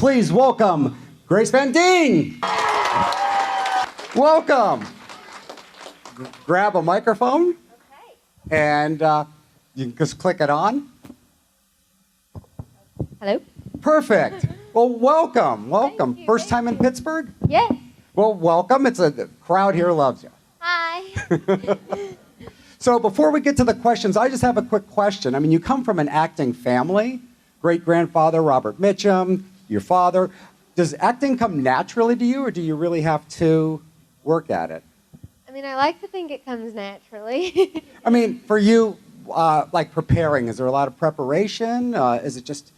please welcome Grace Van Dien. Welcome. Grab a microphone. Okay. And you can just click it on. Hello? Perfect. Well, welcome. Thank you, First thank time in you. Pittsburgh? Yes. Well, welcome. The crowd here loves you. Hi. So before we get to the questions, I just have a quick question. I mean, you come from an acting family. Great-grandfather, Robert Mitchum, your father. Does acting come naturally to you, or do you really have to work at it? I mean, I like to think it comes naturally. I mean, for you, like preparing, is there a lot of preparation? Is it just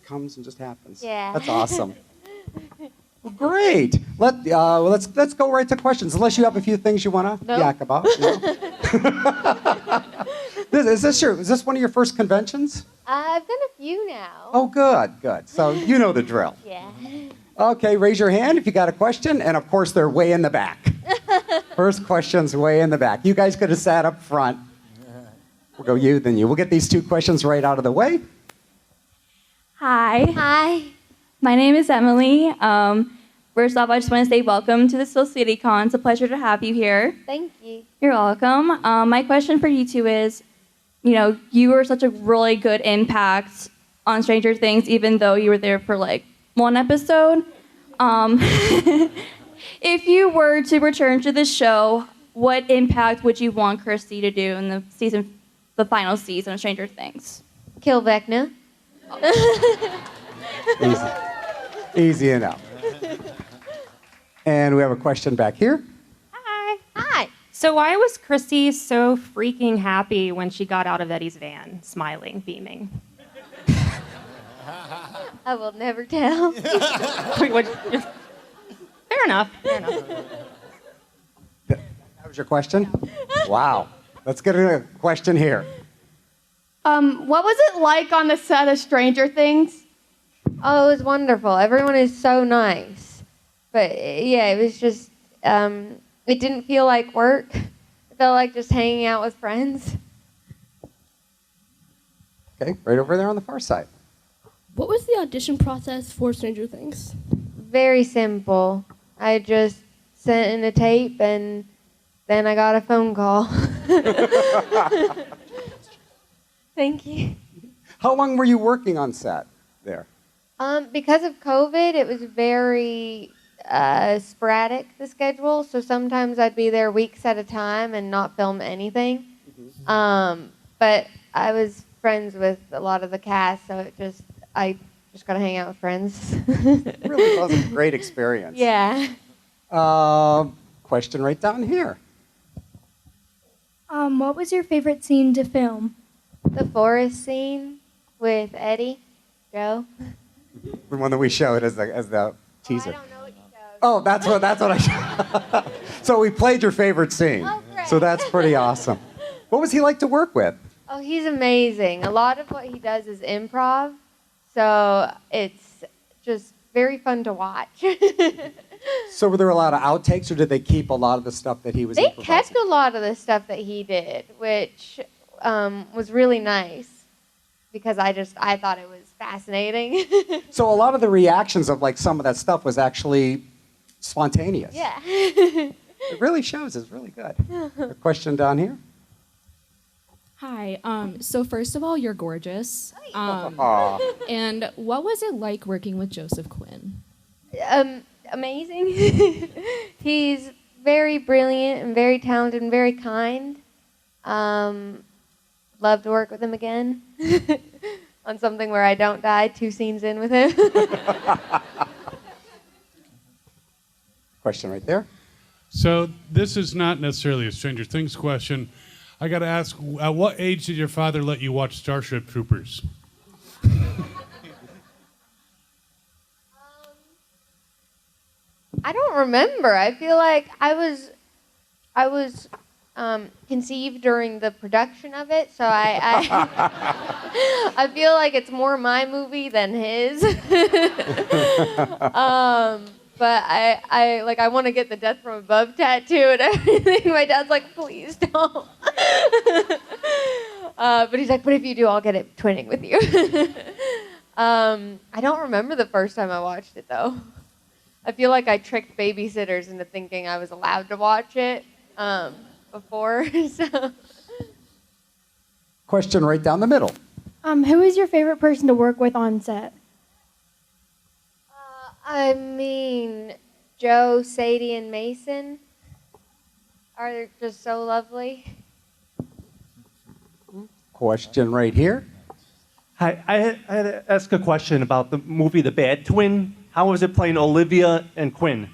comes and just happens? Yeah. That's awesome. Well, great. Let's go right to questions. Unless you have a few things you want to yak about. You know? Is this one of your first conventions? I've done a few now. Oh, good. So you know the drill. Yeah. Okay, raise your hand if you got a question, and of course they're way in the back. First question's way in the back. You guys could have sat up front. We'll go you, then you. We'll get these two questions right out of the way. Hi. Hi. My name is Emily. First off, I just want to say welcome to the Still City Con. It's a pleasure to have you here. Thank you. You're welcome. My question for you two is, you were such a really good impact on Stranger Things, even though you were there for like one episode. If you were to return to the show, what impact would you want Chrissy to do in the final season of Stranger Things? Kill Vecna. Easy enough. And we have a question back here. Hi. Hi. So why was Chrissy so freaking happy when she got out of Eddie's van, smiling, beaming? I will never tell. Fair enough. That was your question? Wow. Let's get a question here. What was it like on the set of Stranger Things? Oh, it was wonderful. Everyone is so nice. But yeah, it was just, it didn't feel like work. It felt like just hanging out with friends. Okay, right over there on the far side. What was the audition process for Stranger Things? Very simple. I just sent in a tape and then I got a phone call. Thank you. How long were you working on set there? Because of COVID, it was very sporadic, the schedule. So sometimes I'd be there weeks at a time and not film anything. But I was friends with a lot of the cast, so I just got to hang out with friends. It really was a great experience. Yeah. Question right down here. What was your favorite scene to film? The forest scene with Eddie, Joe. The one that we showed as the teaser. I don't know what you showed. Oh, that's what I showed. So we played your favorite scene. Oh, great. So that's pretty awesome. What was he like to work with? Oh, he's amazing. A lot of what he does is improv, so it's just very fun to watch. So were there a lot of outtakes, or did they keep a lot of the stuff that he was They improvising? kept a lot of the stuff that he did, which was really nice because I thought it was fascinating. So a lot of the reactions of like some of that stuff was actually spontaneous. Yeah. It really shows. It's really good. A question down here. Hi. So first of all, you're gorgeous. Aw. And what was it like working with Joseph Quinn? Amazing. He's very brilliant and very talented and very kind. Love to work with him again on something where I don't die 2 scenes in with him. Question right there. So this is not necessarily a Stranger Things question. I got to ask, at what age did your father let you watch Starship Troopers? I don't remember. I feel like I was conceived during the production of it, so I feel like it's more my movie than his. But I want to get the Death from Above tattoo and everything. My dad's like, please don't. But he's like, but if you do, I'll get it twinning with you. I don't remember the first time I watched it though. I feel like I tricked babysitters into thinking I was allowed to watch it before. So. Question right down the middle. Who is your favorite person to work with on set? I mean, Joe, Sadie, and Mason are just so lovely. Question right here. Hi, I had to ask a question about the movie The Bad Twin. How was it playing Olivia and Quinn?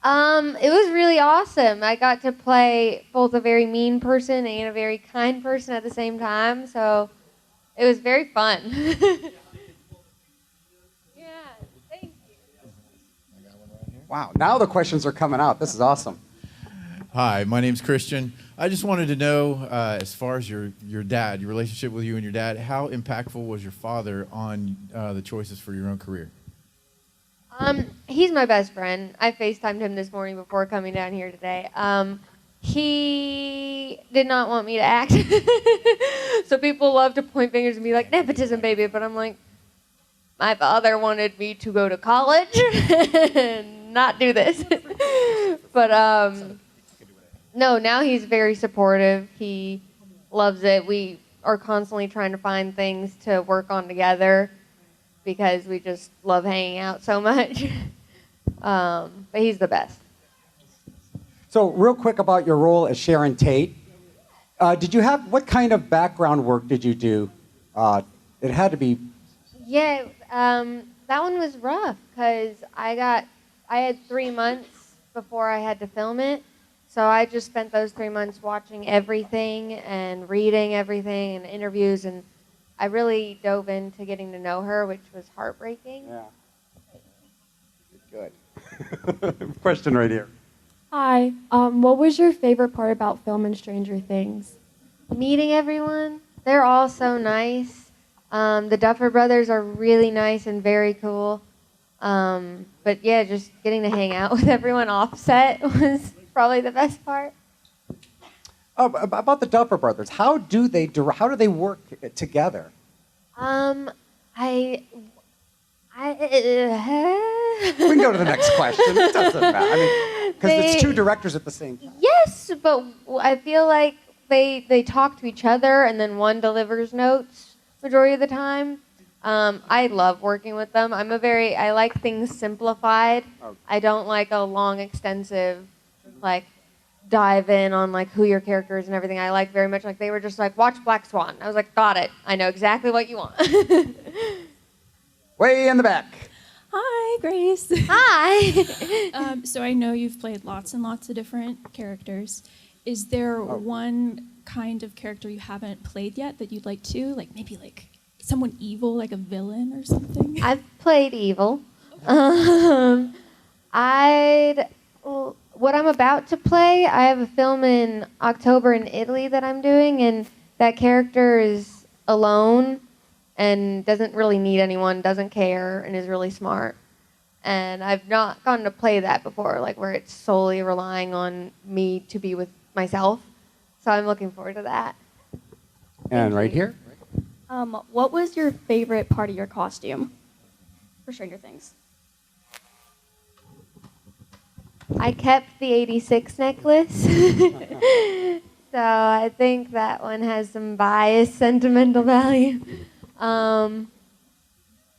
It was really awesome. I got to play both a very mean person and a very kind person at the same time, so it was very fun. Yeah, thank you. Wow, now the questions are coming out. This is awesome. Hi, my name's Christian. I just wanted to know, as far as your dad, your relationship with you and your dad, how impactful was your father on the choices for your own career? He's my best friend. I FaceTimed him this morning before coming down here today. He did not want me to act. So people love to point fingers and be like, nepotism, baby. But I'm like, my father wanted me to go to college and not do this. But no, now he's very supportive. He loves it. We are constantly trying to find things to work on together because we just love hanging out so much. But he's the best. So real quick about your role as Sharon Tate. What kind of background work did you do? It had to be... Yeah, that one was rough because I had 3 months before I had to film it. So I just spent those 3 months watching everything and reading everything and interviews, and I really dove into getting to know her, which was heartbreaking. Yeah. Good. Question right here. Hi. What was your favorite part about filming Stranger Things? Meeting everyone. They're all so nice. The Duffer Brothers are really nice and very cool. But yeah, just getting to hang out with everyone off set was probably the best part. About the Duffer Brothers, how do they work together? We can go to the next question. It doesn't matter. I mean, because it's two directors at the same time. Yes, but I feel like they talk to each other and then one delivers notes majority of the time. I love working with them. I like things simplified. Okay. I don't like a long, extensive, dive in on who your character is and everything. I like very much they were just watch Black Swan. I was like, got it. I know exactly what you want. Way in the back. Hi, Grace. Hi. So I know you've played lots and lots of different characters. Is there one kind of character you haven't played yet that you'd like to? Maybe someone evil, like a villain or something? I've played evil. What I'm about to play, I have a film in October in Italy that I'm doing, and that character is alone and doesn't really need anyone, doesn't care, and is really smart. And I've not gotten to play that before, where it's solely relying on me to be with myself. So I'm looking forward to that. And right here. What was your favorite part of your costume for Stranger Things? I kept the 86 necklace. So I think that one has some biased sentimental value. But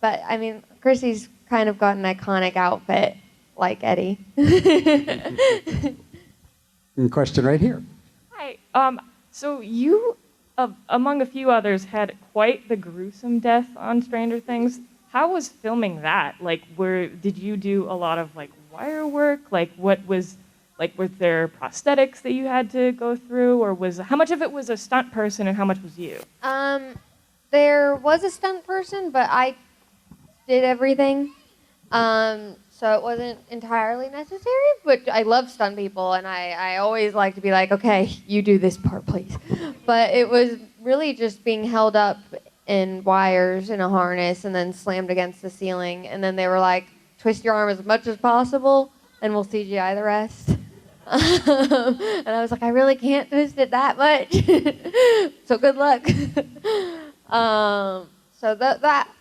I mean, Chrissy's kind of got an iconic outfit like Eddie. Question right here. Hi. So you, among a few others, had quite the gruesome death on Stranger Things. How was filming that? Did you do a lot of wire work? What was were there prosthetics that you had to go through, or how much of it was a stunt person and how much was you? There was a stunt person, but I did everything. So it wasn't entirely necessary, but I love stunt people, and I always like to be okay, you do this part, please. But it was really just being held up in wires in a harness and then slammed against the ceiling, and then they were like, twist your arm as much as possible, and we'll CGI the rest. And I was like, I really can't twist it that much. So good luck. So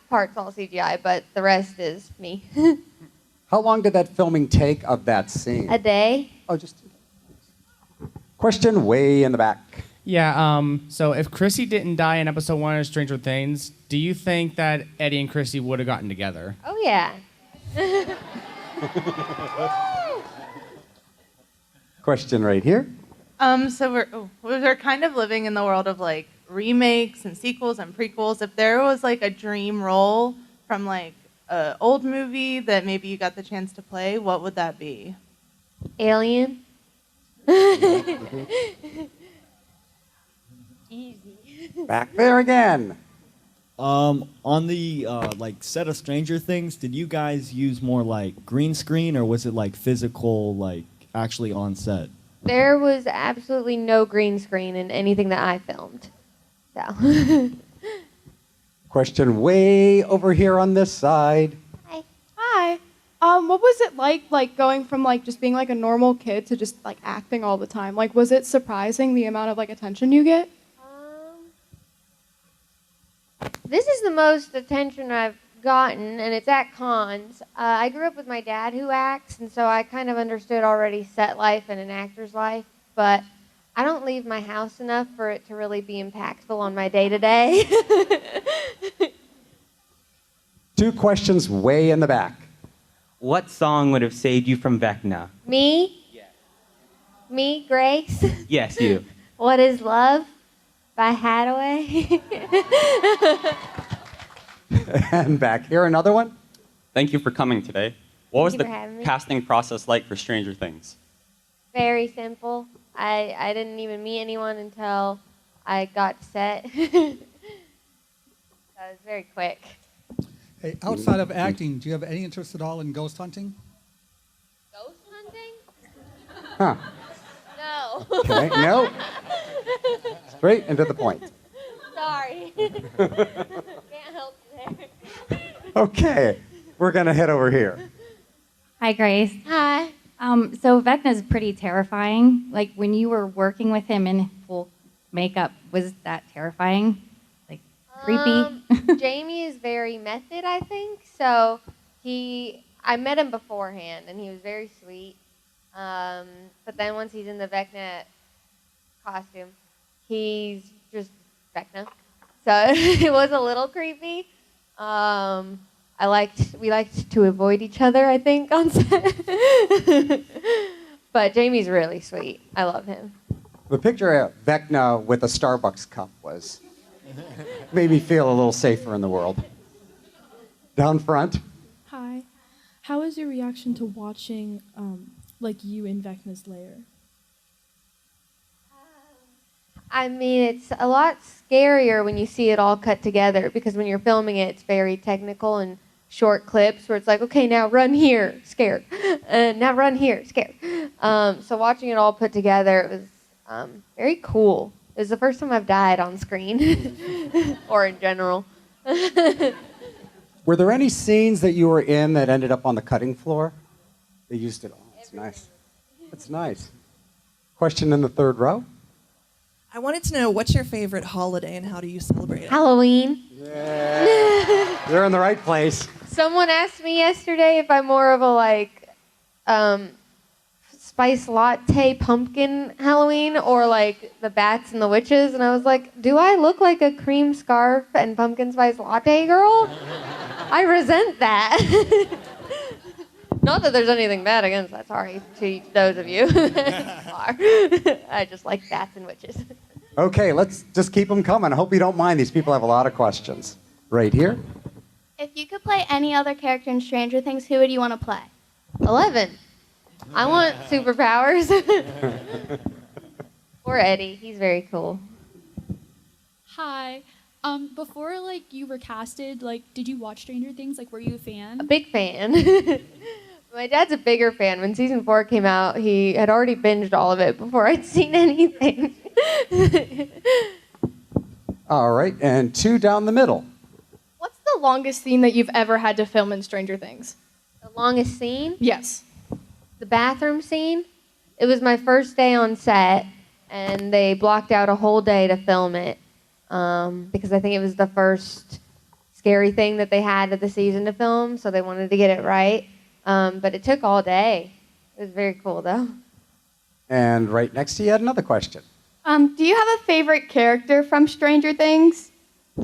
part's all CGI, but the rest is me. How long did that filming take of that scene? A day. Oh, just question way in the back. Yeah, so if Chrissy didn't die in episode 1 of Stranger Things, do you think that Eddie and Chrissy would have gotten together? Oh, yeah. Question right here. So we're kind of living in the world of like remakes and sequels and prequels. If there was like a dream role from like an old movie that maybe you got the chance to play, what would that be? Alien. Easy. Back there again. On the like set of Stranger Things, did you guys use more like green screen or was it like physical, like actually on set? There was absolutely no green screen in anything that I filmed. So. Question way over here on this side. Hi. What was it like going from like just being like a normal kid to just like acting all the time? Like, was it surprising the amount of like attention you get? This is the most attention I've gotten, and it's at cons. I grew up with my dad who acts, and so I kind of understood already set life and an actor's life, but I don't leave my house enough for it to really be impactful on my day-to-day. 2 questions way in the back. What song would have saved you from Vecna? Me? Yes. Me, Grace? Yes, you. What is Love by Hathaway? And back here, another one. Thank you for coming today. What was Thank the you for having me. casting process like for Stranger Things? Very simple. I didn't even meet anyone until I got set. So it was very quick. Hey, outside of acting, do you have any interest at all in ghost hunting? Ghost hunting? Huh. No. Okay, no. Straight and to the point. Sorry. Can't help there. Okay, we're going to head over here. Hi, Grace. Hi. So Vecna's pretty terrifying. Like, when you were working with him in full makeup, was that terrifying? Like, creepy? Jamie is very method, I think. So I met him beforehand, and he was very sweet. But then once he's in the Vecna costume, he's just Vecna. So it was a little creepy. We liked to avoid each other, I think, on set. But Jamie's really sweet. I love him. The picture of Vecna with a Starbucks cup made me feel a little safer in the world. Down front. Hi. How was your reaction to watching like you in Vecna's lair? I mean, it's a lot scarier when you see it all cut together because when you're filming it, it's very technical and short clips where it's like, okay, now run here, scared. Now run here, scared. So watching it all put together, it was very cool. It was the first time I've died on screen or in general. Were there any scenes that you were in that ended up on the cutting floor? They used it all. It's nice. That's nice. Question in the 3rd row. I wanted to know, what's your favorite holiday and how do you celebrate it? Halloween. Yeah. You're in the right place. Someone asked me yesterday if I'm more of a spice latte pumpkin Halloween or like the bats and the witches, and I was like, do I look like a cream scarf and pumpkin spice latte girl? I resent that. Not that there's anything bad against that. Sorry to those of you that are. I just like bats and witches. Okay, let's just keep them coming. I hope you don't mind. These people have a lot of questions. Right here. If you could play any other character in Stranger Things, who would you want to play? 11. I want superpowers. Or Eddie. He's very cool. Hi. Before like you were casted, like did you watch Stranger Things? Like were you a fan? A big fan. My dad's a bigger fan. When season 4 came out, he had already binged all of it before I'd seen anything. All right, and 2 down the middle. What's the longest scene that you've ever had to film in Stranger Things? The longest scene? Yes. The bathroom scene. It was my first day on set, and they blocked out a whole day to film it because I think it was the first scary thing that they had of the season to film, so they wanted to get it right. But it took all day. It was very cool, though. And right next to you had another question. Do you have a favorite character from Stranger Things?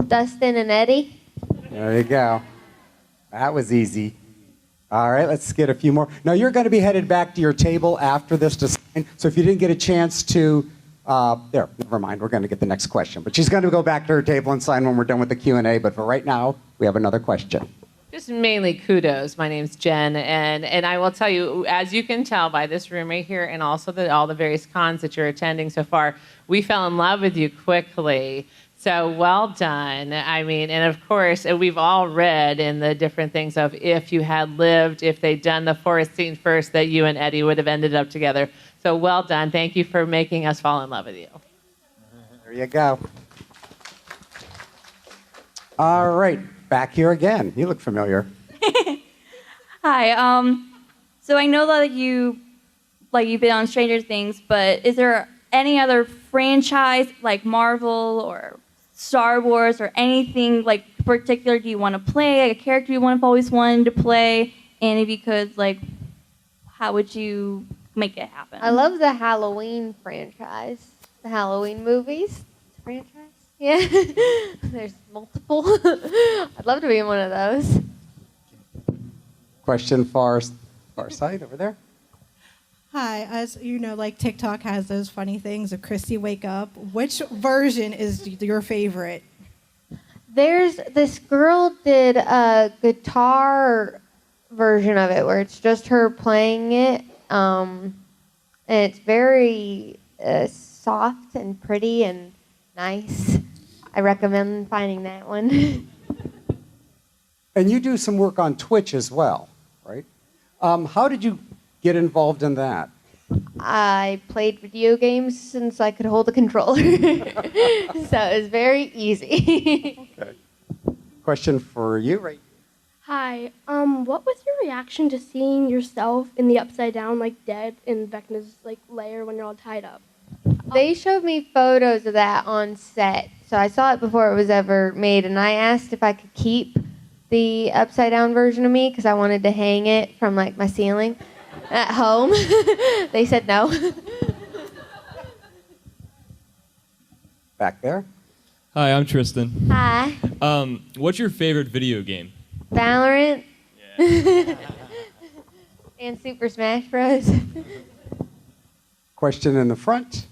Dustin and Eddie. There you go. That was easy. All right, let's get a few more. Now, you're going to be headed back to your table after this to sign. So if you didn't get a chance to, there, never mind. We're going to get the next question. But she's going to go back to her table and sign when we're done with the Q&A. But for right now, we have another question. Just mainly kudos. My name's Jen, and I will tell you, as you can tell by this room right here and also all the various cons that you're attending so far, we fell in love with you quickly. So well done. I mean, and of course, we've all read in the different things of if you had lived, if they'd done the forest scene first, that you and Eddie would have ended up together. So well done. Thank you for making us fall in love with you. There you go. All right, back here again. You look familiar. Hi. So I know that you've been on Stranger Things, but is there any other franchise like Marvel or Star Wars or anything like particular do you want to play, like a character you have always wanted to play? And if you could, like, how would you make it happen? I love the Halloween franchise. The Halloween movies. Franchise? Yeah. There's multiple. I'd love to be in one of those. Question far side over there. Hi, as you know, like TikTok has those funny things of Chrissy wake up. Which version is your favorite? There's this girl did a guitar version of it where it's just her playing it, and it's very soft and pretty and nice. I recommend finding that one. And you do some work on Twitch as well, right? How did you get involved in that? I played video games since I could hold a controller, so it was very easy. Okay. Question for you, right? Hi. What was your reaction to seeing yourself in the upside down, like dead in Vecna's like lair when you're all tied up? They showed me photos of that on set, so I saw it before it was ever made, and I asked if I could keep the upside down version of me because I wanted to hang it from like my ceiling at home. They said no. Back there. Hi, I'm Tristan. Hi. What's your favorite video game? Valorant. And Super Smash Bros. Question in the front.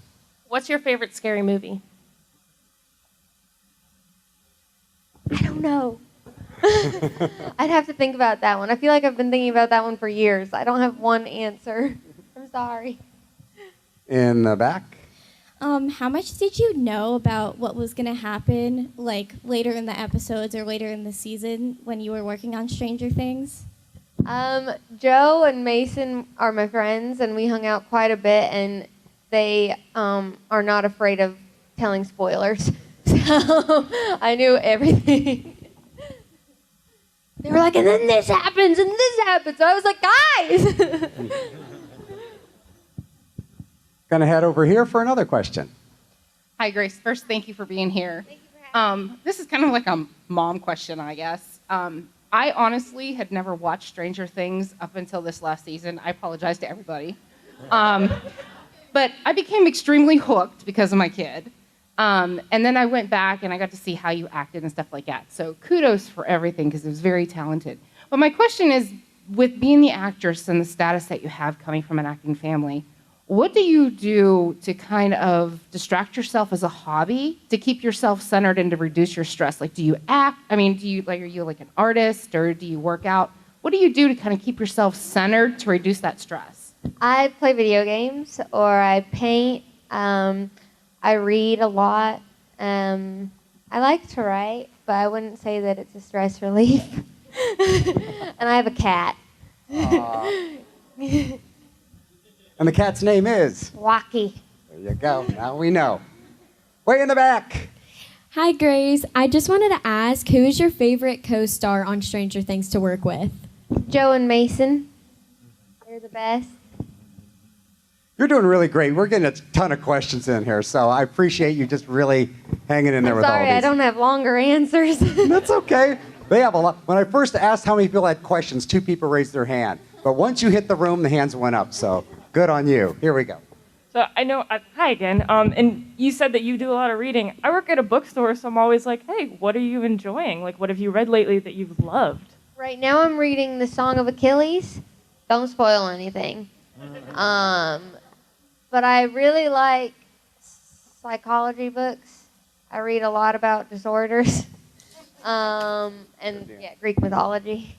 What's your favorite scary movie? I don't know. I'd have to think about that one. I feel like I've been thinking about that one for years. I don't have one answer. I'm sorry. In the back. How much did you know about what was going to happen, like later in the episodes or later in the season when you were working on Stranger Things? Joe and Mason are my friends, and we hung out quite a bit, and they are not afraid of telling spoilers. So I knew everything. They were like, and then this happens, and this happens. So I was like, guys! Gonna head over here for another question. Hi, Grace. First, thank you for being here. This is kind of like a mom question, I guess. I honestly had never watched Stranger Things up until this last season. I apologize to everybody. But I became extremely hooked because of my kid. And then I went back and I got to see how you acted and stuff like that. So kudos for everything because it was very talented. But my question is, with being the actress and the status that you have coming from an acting family, what do you do to kind of distract yourself as a hobby to keep yourself centered and to reduce your stress? Like, do you act? I mean, are you like an artist or do you work out? What do you do to kind of keep yourself centered to reduce that stress? I play video games or I paint. I read a lot. I like to write, but I wouldn't say that it's a stress relief. And I have a cat. And the cat's name is? Wacky. There you go. Now we know. Way in the back. Hi, Grace. I just wanted to ask, who is your favorite co-star on Stranger Things to work with? Joe and Mason. They're the best. You're doing really great. We're getting a ton of questions in here, so I appreciate you just really hanging in there with all Sorry, these. I don't have longer answers. That's okay. They have a lot. When I first asked how many people had questions, 2 people raised their hand. But once you hit the room, the hands went up. So good on you. Here we go. So I know, hi again, and you said that you do a lot of reading. I work at a bookstore, so I'm always like, hey, what are you enjoying? Like, what have you read lately that you've loved? Right now I'm reading The Song of Achilles. Don't spoil anything. But I really like psychology books. I read a lot about disorders. And yeah, Greek mythology.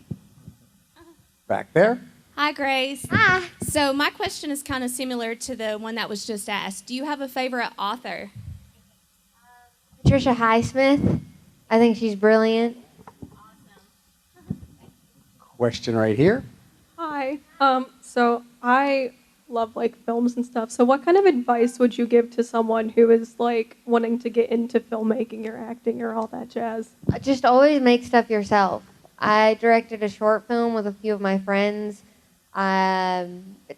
Back there. Hi, Grace. Hi. So my question is kind of similar to the one that was just asked. Do you have a favorite author? Patricia Highsmith. I think she's brilliant. Question right here. Hi. So I love like films and stuff. So what kind of advice would you give to someone who is like wanting to get into filmmaking or acting or all that jazz? Just always make stuff yourself. I directed a short film with a few of my friends.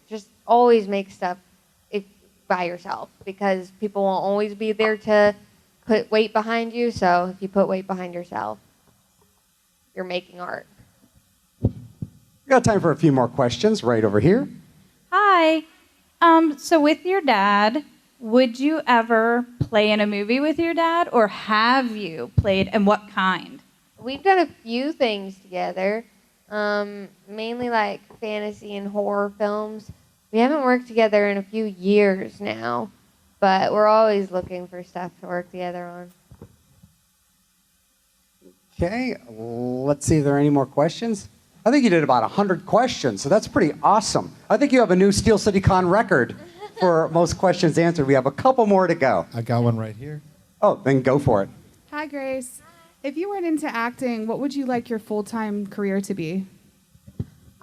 Just always make stuff by yourself because people won't always be there to put weight behind you. So if you put weight behind yourself, you're making art. We got time for a few more questions right over here. Hi. So with your dad, would you ever play in a movie with your dad, or have you played, and what kind? We've done a few things together, mainly like fantasy and horror films. We haven't worked together in a few years now, but we're always looking for stuff to work together on. Okay, let's see if there are any more questions. I think you did about 100 questions, so that's pretty awesome. I think you have a new Steel City Con record for most questions answered. We have a couple more to go. I got one right here. Oh, then go for it. Hi, Grace. If you weren't into acting, what would you like your full-time career to be?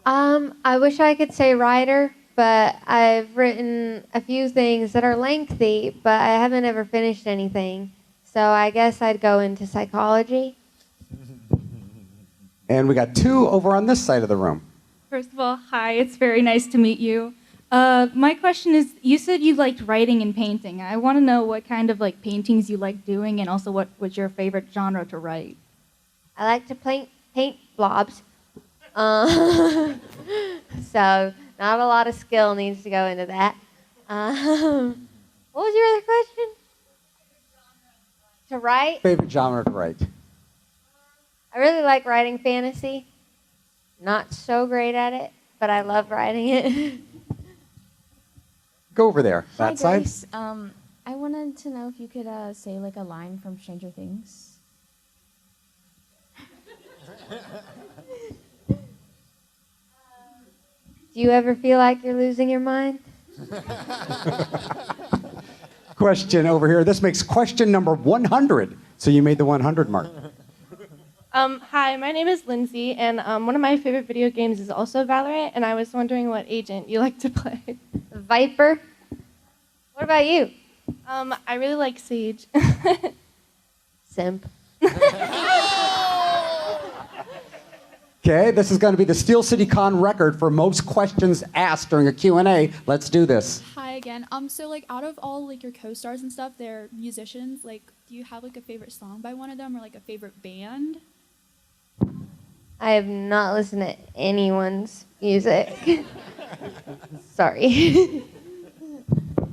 I wish I could say writer, but I've written a few things that are lengthy, but I haven't ever finished anything. So I guess I'd go into psychology. And we got 2 over on this side of the room. First of all, hi, it's very nice to meet you. My question is, you said you liked writing and painting. I want to know what kind of like paintings you like doing, and also what was your favorite genre to write. I like to paint blobs. So not a lot of skill needs to go into that. What was your other question? To write? Favorite genre to write? I really like writing fantasy. Not so great at it, but I love writing it. Go over there, that Hi, side. Grace. I wanted to know if you could say like a line from Stranger Things. Do you ever feel like you're losing your mind? Question over here. This makes question number 100. So you made the 100 mark. Hi, my name is Lindsay, and one of my favorite video games is also Valorant, and I was wondering what agent you like to play. Viper. What about you? I really like Sage. Simp. Okay, this is going to be the Steel City Con record for most questions asked during a Q&A. Let's do this. Hi again. So like out of all like your co-stars and stuff, they're musicians. Like, do you have like a favorite song by one of them or like a favorite band? I have not listened to anyone's music. Sorry.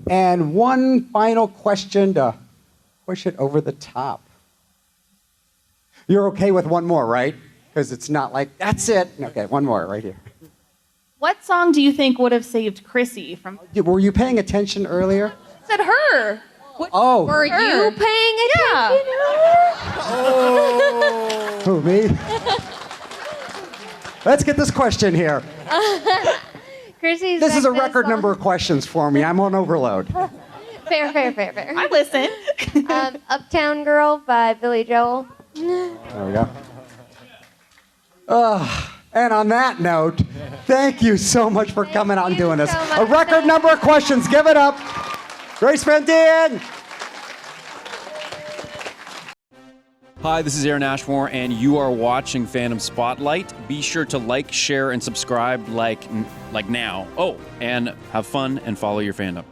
And one final question to push it over the top. You're okay with one more, right? Because it's not like, that's it. Okay, one more right here. What song do you think would have saved Chrissy from... Were you paying attention earlier? I said her. Oh. Were you paying attention? Yeah. Who, me? Let's get this question here. Chrissy's This is a back record this number of questions for me. I'm on overload. Fair. I listen. Uptown Girl by Billy Joel. There we go. And on that note, thank you so much for coming out and doing this. A record number of questions. Give it up. Grace Van Dien. Hi, this is Aaron Ashmore, and you are watching Fandom Spotlight. Be sure to like, share, and subscribe like now. Oh, and have fun and follow your fandom.